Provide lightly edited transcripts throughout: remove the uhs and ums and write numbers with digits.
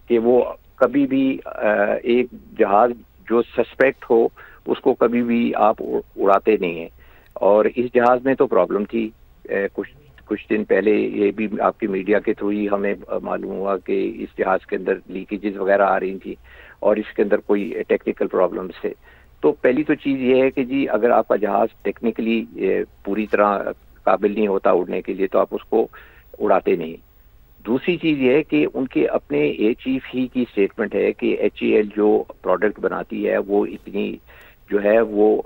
کہ وہ کبھی بھی ایک جہاز جو سسپیکٹ ہو اس کو کبھی بھی آپ اڑاتے نہیں ہیں. اور اس جہاز میں تو پرابلم تھی. کچھ دن پہلے یہ بھی آپ کی میڈیا کے تھرو ہی ہمیں معلوم ہوا کہ اس جہاز کے اندر لیکیجز وغیرہ آ رہی تھیں اور اس کے اندر کوئی ٹیکنیکل پرابلمس تھے. تو پہلی تو چیز یہ ہے کہ جی اگر آپ کا جہاز ٹیکنیکلی پوری طرح قابل نہیں ہوتا اڑنے کے لیے تو آپ اس کو اڑاتے نہیں. دوسری چیز یہ ہے کہ ان کے اپنے چیف ہی کی اسٹیٹمنٹ ہے کہ HAL جو پروڈکٹ بناتی ہے وہ اتنی جو ہے وہ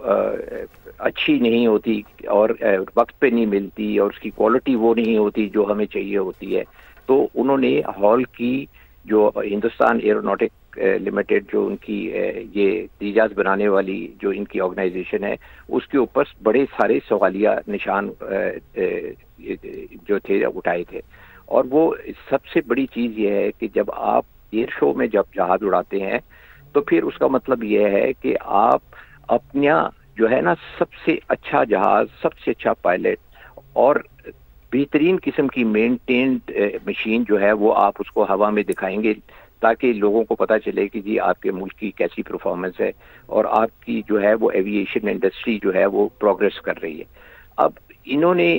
اچھی نہیں ہوتی اور وقت پہ نہیں ملتی اور اس کی کوالٹی وہ نہیں ہوتی جو ہمیں چاہیے ہوتی ہے. تو انہوں نے ہال کی جو ہندوستان ایروناٹک لمیٹڈ جو ان کی یہ تیجاز بنانے والی جو ان کی آرگنائزیشن ہے اس کے اوپر بڑے سارے سوالیہ نشان جو تھے اٹھائے تھے. اور وہ سب سے بڑی چیز یہ ہے کہ جب آپ ایئر شو میں جب جہاز اڑاتے ہیں تو پھر اس کا مطلب یہ ہے کہ آپ اپنا جو ہے نا سب سے اچھا جہاز، سب سے اچھا پائلٹ اور بہترین قسم کی مینٹینڈ مشین جو ہے وہ آپ اس کو ہوا میں دکھائیں گے تاکہ لوگوں کو پتہ چلے کہ جی آپ کے ملک کی کیسی پرفارمنس ہے اور آپ کی جو ہے وہ ایویشن انڈسٹری جو ہے وہ پروگریس کر رہی ہے. اب انہوں نے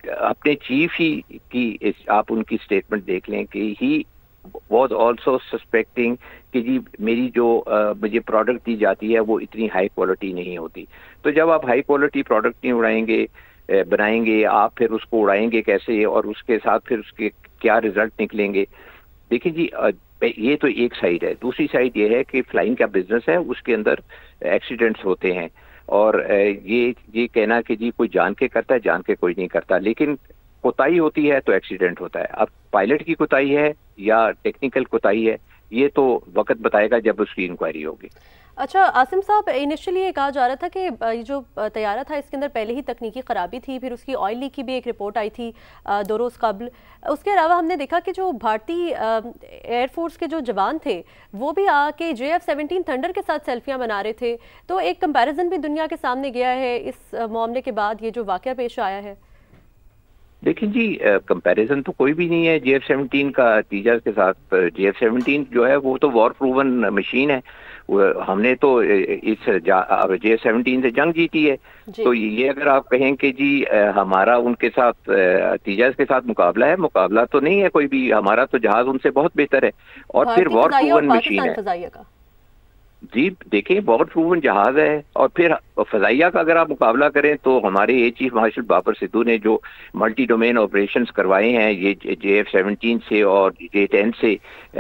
اپنے چیف ہی کی آپ ان کی اسٹیٹمنٹ دیکھ لیں کہ ہی واز آلسو سسپیکٹنگ کہ جی میری جو مجھے پروڈکٹ دی جاتی ہے وہ اتنی ہائی کوالٹی نہیں ہوتی. تو جب آپ ہائی کوالٹی پروڈکٹ نہیں اڑائیں گے بنائیں گے آپ پھر اس کو اڑائیں گے کیسے اور اس کے ساتھ پھر اس کے کیا رزلٹ نکلیں گے. دیکھیں جی یہ تو ایک سائڈ ہے. دوسری سائڈ یہ ہے کہ فلائنگ کا بزنس ہے اس کے اندر ایکسیڈنٹس ہوتے ہیں اور یہ کہنا کہ جی کوئی جان کے کرتا ہے جان کے کوئی نہیں کرتا لیکن کوتاہی ہوتی ہے تو ایکسیڈنٹ ہوتا ہے. اب پائلٹ کی کوتاہی ہے یا ٹیکنیکل کوتاہی ہے یہ تو وقت بتائے گا جب اس کی انکوائری ہوگی. اچھا عاصم صاحب، انیشلی یہ کہا جا رہا تھا کہ یہ جو طیارہ تھا اس کے اندر پہلے ہی تکنیکی خرابی تھی، پھر اس کی آئل لیک کی بھی ایک رپورٹ آئی تھی 2 روز قبل. اس کے علاوہ ہم نے دیکھا کہ جو بھارتی ایئر فورس کے جو جوان تھے وہ بھی آ کے JF-17 تھنڈر کے ساتھ سیلفیاں بنا رہے تھے. تو ایک کمپیریزن بھی دنیا کے سامنے گیا ہے اس معاملے کے بعد یہ جو واقعہ پیش آیا ہے. دیکھیں جی کمپیریزن تو کوئی بھی نہیں ہے JF-17 کا تیجاز کے ساتھ. JF-17 جو ہے وہ تو وار پروون مشین ہے. ہم نے تو اس JF-17 سے جنگ جیتی ہے. تو یہ اگر آپ کہیں کہ جی ہمارا ان کے ساتھ تیجاز کے ساتھ مقابلہ ہے، مقابلہ تو نہیں ہے کوئی بھی. ہمارا تو جہاز ان سے بہت بہتر ہے اور پھر وار پروون مشین ہے. جی دیکھیں بہت پروون جہاز ہے اور پھر فضائیہ کا اگر آپ مقابلہ کریں تو ہمارے چیف مارشل بابر سدھو نے جو ملٹی ڈومین آپریشنز کروائے ہیں یہ JF-17 سے اور J-10 سے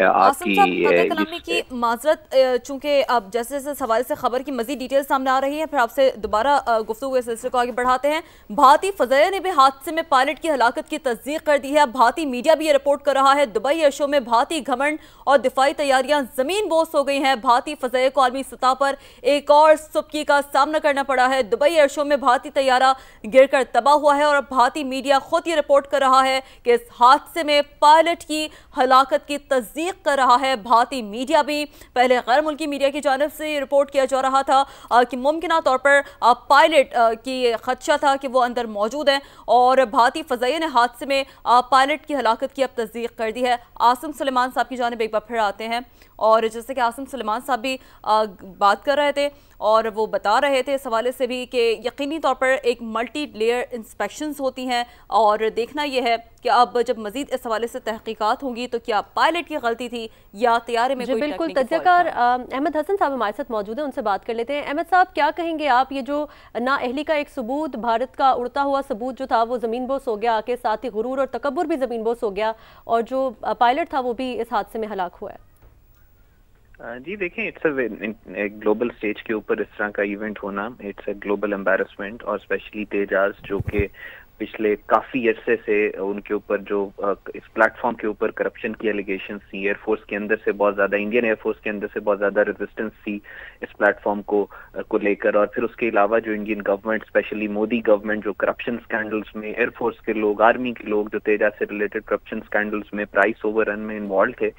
آپ کی کلامی کی معذرت، چونکہ اب جیسے جیسے سوال سے خبر کی مزید ڈیٹیل سامنے آ رہی ہے پھر آپ سے دوبارہ گفتگو کے سلسلے کو آگے بڑھاتے ہیں. بھارتی فضائیہ نے بھی حادثے میں پائلٹ کی ہلاکت کی تصدیق کر دی ہے. بھارتی میڈیا بھی یہ رپورٹ کر رہا ہے دبئی ایئر شو میں بھارتی گھمنڈ اور دفاعی تیاریاں زمین بوس ہو گئی ہیں. بھارتی فضائیہ کو عالمی سطح پر ایک اور سبکی کا سامنا کرنا پڑا ہے. دبئی ایئر شو میں بھارتی طیارہ گر کر تباہ ہوا ہے اور اب بھارتی میڈیا خود یہ رپورٹ کر رہا ہے کہ اس حادثے میں پائلٹ کی ہلاکت کی تصدیق کر رہا ہے. بھارتی میڈیا بھی پہلے غیر ملکی میڈیا کی جانب سے یہ رپورٹ کیا جا رہا تھا کہ ممکنہ طور پر پائلٹ کی خدشہ تھا کہ وہ اندر موجود ہیں اور بھارتی فضائیہ نے حادثے میں پائلٹ کی ہلاکت کی اب تصدیق کر دی ہے. عاصم سلیمان صاحب کی جانب ایک بار پھر آتے ہیں اور جیسے کہ عاصم سلیمان صاحب بھی بات کر رہے تھے اور وہ بتا رہے تھے اس حوالے سے بھی کہ یقینی طور پر ایک ملٹی لیئر انسپیکشنز ہوتی ہیں اور دیکھنا یہ ہے کہ اب جب مزید اس حوالے سے تحقیقات ہوں گی تو کیا پائلٹ کی غلطی تھی یا طیارے میں کوئی بالکل. تجزیہ کار احمد حسن صاحب ہمارے ساتھ موجود ہیں، ان سے بات کر لیتے ہیں. احمد صاحب کیا کہیں گے آپ، یہ جو نااہلی کا ایک ثبوت، بھارت کا اڑتا ہوا ثبوت جو تھا وہ زمین بوس ہو گیا، کے ساتھ ہی غرور اور تکبر بھی زمین بوس ہو گیا اور جو پائلٹ تھا وہ بھی اس حادثے میں ہلاک ہوا ہے؟ جی دیکھیں اٹس اے گلوبل سٹیج کے اوپر اس طرح کا ایونٹ ہونا اٹس اے گلوبل امبیرسمنٹ اور اسپیشلی تیجاز جو کہ پچھلے کافی عرصے سے ان کے اوپر جو اس پلیٹ فارم کے اوپر کرپشن کی ایلیگیشنز تھی، ایئر فورس کے اندر سے بہت زیادہ انڈین ایئر فورس کے اندر سے بہت زیادہ ریزسٹنس تھی اس پلیٹ فارم کو لے کر. اور پھر اس کے علاوہ جو Indian government specially Modi government جو کرپشن اسکینڈلز میں ایئر فورس کے لوگ، آرمی کے لوگ جو تیجاز سے ریلیٹڈ کرپشن اسکینڈلز میں پرائس اوور رن میں انوالو تھے،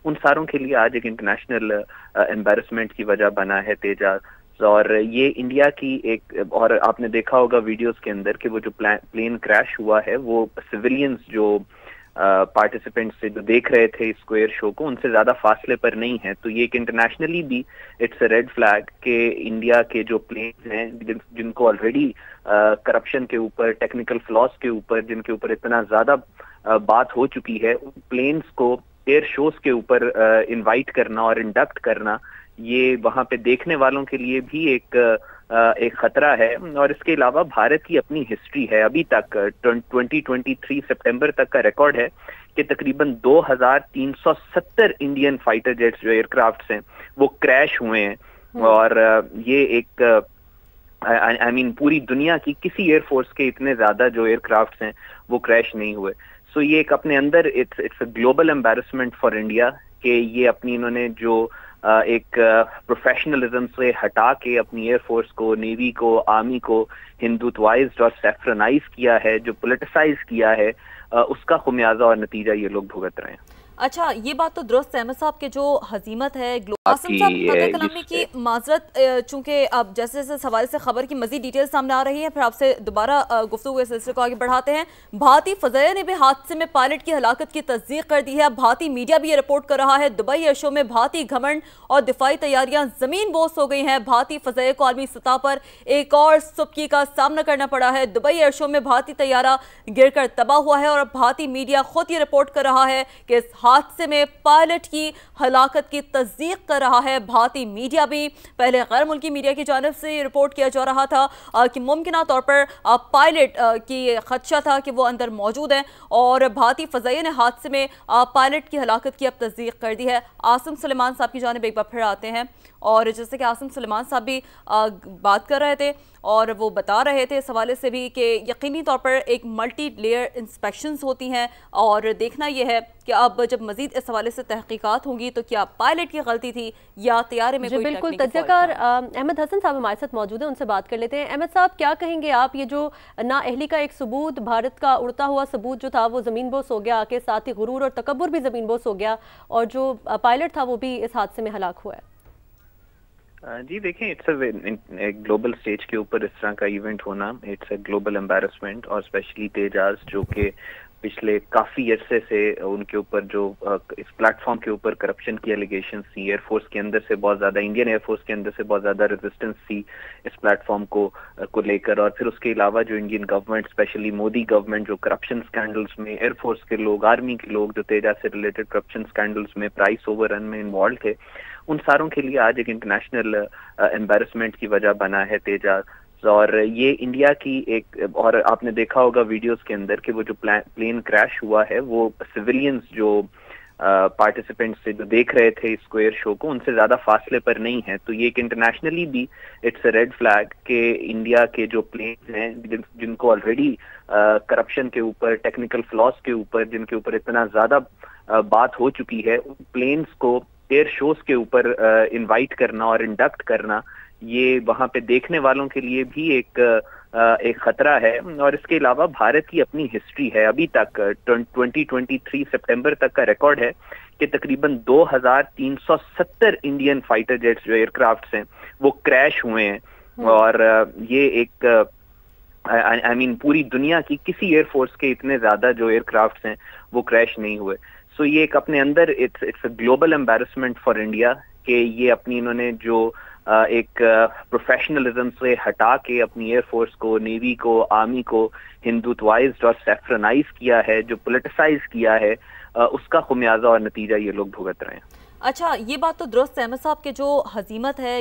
ان ساروں کے لیے آج ایک انٹرنیشنل امبیرسمنٹ کی وجہ بنا ہے تیجاز. اور یہ انڈیا کی ایک، اور آپ نے دیکھا ہوگا ویڈیوز کے اندر کہ وہ جو پلین کریش ہوا ہے وہ سویلینز جو پارٹیسپینٹ سے جو دیکھ رہے تھے اس کو ایئر شو کو، ان سے زیادہ فاصلے پر نہیں ہے. تو یہ ایک انٹرنیشنلی بھی اٹس اے ریڈ فلیگ کہ انڈیا کے جو پلینز ہیں جن کو آلریڈی کرپشن کے اوپر، ٹیکنیکل فلاز کے اوپر، جن کے اوپر اتنا زیادہ بات ہو چکی ہے، ان پلینز کو ایئر شوز کے اوپر انوائٹ کرنا اور انڈکٹ کرنا، یہ وہاں پہ دیکھنے والوں کے لیے بھی ایک خطرہ ہے. اور اس کے علاوہ بھارت کی اپنی ہسٹری ہے. ابھی تک 2023 سپٹمبر تک کا ریکارڈ ہے کہ تقریباً 2370 انڈین فائٹر جیٹس جو ایئر کرافٹس ہیں وہ کریش ہوئے ہیں. اور یہ ایک پوری دنیا کی کسی ایئر فورس کے اتنے زیادہ جو ایئر کرافٹس ہیں وہ کریش نہیں ہوئے. سو یہ ایک اپنے اندر it's a global embarrassment for India کہ یہ اپنی انہوں نے جو ایک پروفیشنلزم سے ہٹا کے اپنی ایئر فورس کو، نیوی کو، آرمی کو ہندوتوائزڈ اور سیفرنائز کیا ہے، جو پولیٹیسائز کیا ہے، اس کا خمیازہ اور نتیجہ یہ لوگ بھگت رہے ہیں. اچھا، یہ بات تو درست ہے احمد صاحب کہ جو حزیمت ہے قاسم صاحب قدر کلامی کی معذرت، چونکہ اب جیسے جیسے اس حوالے سے خبر کی مزید ڈیٹیل سامنے آ رہی ہیں، پھر آپ سے دوبارہ گفتگو کے سلسلے کو آگے بڑھاتے ہیں. بھارتی فضائیہ نے بھی حادثے میں پائلٹ کی ہلاکت کی تصدیق کر دی ہے. اب بھارتی میڈیا بھی یہ رپورٹ کر رہا ہے دبئی ایئر شو میں بھارتی گھمنڈ اور دفاعی تیاریاں زمین بوس ہو گئی ہیں. بھارتی فضائیہ کو عالمی سطح پر ایک اور سبکی کا سامنا کرنا پڑا ہے. دبئی ایئر شو میں بھارتی طیارہ گر کر تباہ ہوا ہے اور بھارتی میڈیا خود یہ رپورٹ کر رہا ہے کہ اس حادثے میں پائلٹ کی ہلاکت کی تصدیق کر رہا ہے. بھارتی میڈیا بھی، پہلے غیر ملکی میڈیا کی جانب سے یہ رپورٹ کیا جا رہا تھا کہ ممکنہ طور پر پائلٹ کی خدشہ تھا کہ وہ اندر موجود ہیں، اور بھارتی فضائیہ نے حادثے میں پائلٹ کی ہلاکت کی اب تصدیق کر دی ہے. عاصم سلیمان صاحب کی جانب ایک بار پھر آتے ہیں، اور جیسے کہ عاصم سلیمان صاحب بھی بات کر رہے تھے اور وہ بتا رہے تھے اس حوالے سے بھی کہ یقینی طور پر ایک ملٹی لیئر انسپیکشنز ہوتی ہیں، اور دیکھنا یہ ہے کہ اب جب مزید اس حوالے سے تحقیقات ہوں گی تو کیا پائلٹ کی غلطی تھی یا طیارے میں کوئی بالکل. تجزیہ کار احمد حسن صاحب ہمارے ساتھ موجود ہیں، ان سے بات کر لیتے ہیں. احمد صاحب، کیا کہیں گے آپ؟ یہ جو نااہلی کا ایک ثبوت، بھارت کا اڑتا ہوا ثبوت جو تھا وہ زمین بوس ہو گیا، کے ساتھ ہی غرور اور تکبر بھی زمین بوس ہو گیا، اور جو پائلٹ تھا وہ بھی اس حادثے میں ہلاک ہوا ہے. جی دیکھیں، اٹس اے گلوبل سٹیج کے اوپر اس طرح کا ایونٹ ہونا، اٹس اے گلوبل امبیرسمنٹ. اور اسپیشلی تیجاز جو کہ پچھلے کافی عرصے سے ان کے اوپر جو اس پلیٹ فارم کے اوپر کرپشن کی ایلیگیشنز تھی، ایئر فورس کے اندر سے بہت زیادہ، انڈین ایئر فورس کے اندر سے بہت زیادہ ریزسٹنس تھی اس پلیٹ فارم کو لے کر. اور پھر اس کے علاوہ جو Indian government, specially Modi government, جو کرپشن سکینڈلز میں ایئر فورس کے لوگ، آرمی کے لوگ جو تیجاز سے ریلیٹڈ کرپشن سکینڈلز میں، پرائس اوور رن میں انوالو تھے، ان ساروں کے لیے آج ایک انٹرنیشنل امبیرسمنٹ کی وجہ بنا ہے تیجاز. اور یہ انڈیا کی ایک، اور آپ نے دیکھا ہوگا ویڈیوز کے اندر کہ وہ جو پلین کریش ہوا ہے وہ سویلینز جو پارٹیسپینٹ سے جو دیکھ رہے تھے اس کو ایئر شو کو، ان سے زیادہ فاصلے پر نہیں ہے. تو یہ ایک انٹرنیشنلی بھی اٹس اے ریڈ فلیگ کہ انڈیا کے جو پلینز ہیں جن کو آلریڈی کرپشن کے اوپر، ٹیکنیکل فلاز کے اوپر، جن کے اوپر اتنا زیادہ بات ہو چکی ہے، ان پلینز کو ایئر شوز کے اوپر انوائٹ کرنا اور انڈکٹ کرنا، یہ وہاں پہ دیکھنے والوں کے لیے بھی ایک خطرہ ہے. اور اس کے علاوہ بھارت کی اپنی ہسٹری ہے. ابھی تک 2023 سپٹمبر تک کا ریکارڈ ہے کہ تقریباً 2370 انڈین فائٹر جیٹس جو ایئر کرافٹس ہیں وہ کریش ہوئے ہیں. اور یہ ایک پوری دنیا کی کسی ایئر فورس کے اتنے زیادہ جو ایئر کرافٹس ہیں وہ کریش نہیں ہوئے. سو یہ ایک اپنے اندر it's a global embarrassment for India کہ یہ اپنی انہوں نے جو ایک پروفیشنلزم سے ہٹا کے اپنی ایئر فورس کو، نیوی کو، آرمی کو ہندوتوائزڈ اور سیفرنائز کیا ہے، جو پولیٹیسائز کیا ہے، اس کا خمیازہ اور نتیجہ یہ لوگ بھگت رہے ہیں. اچھا، یہ بات تو درست ہے احمد صاحب کہ جو حزیمت ہے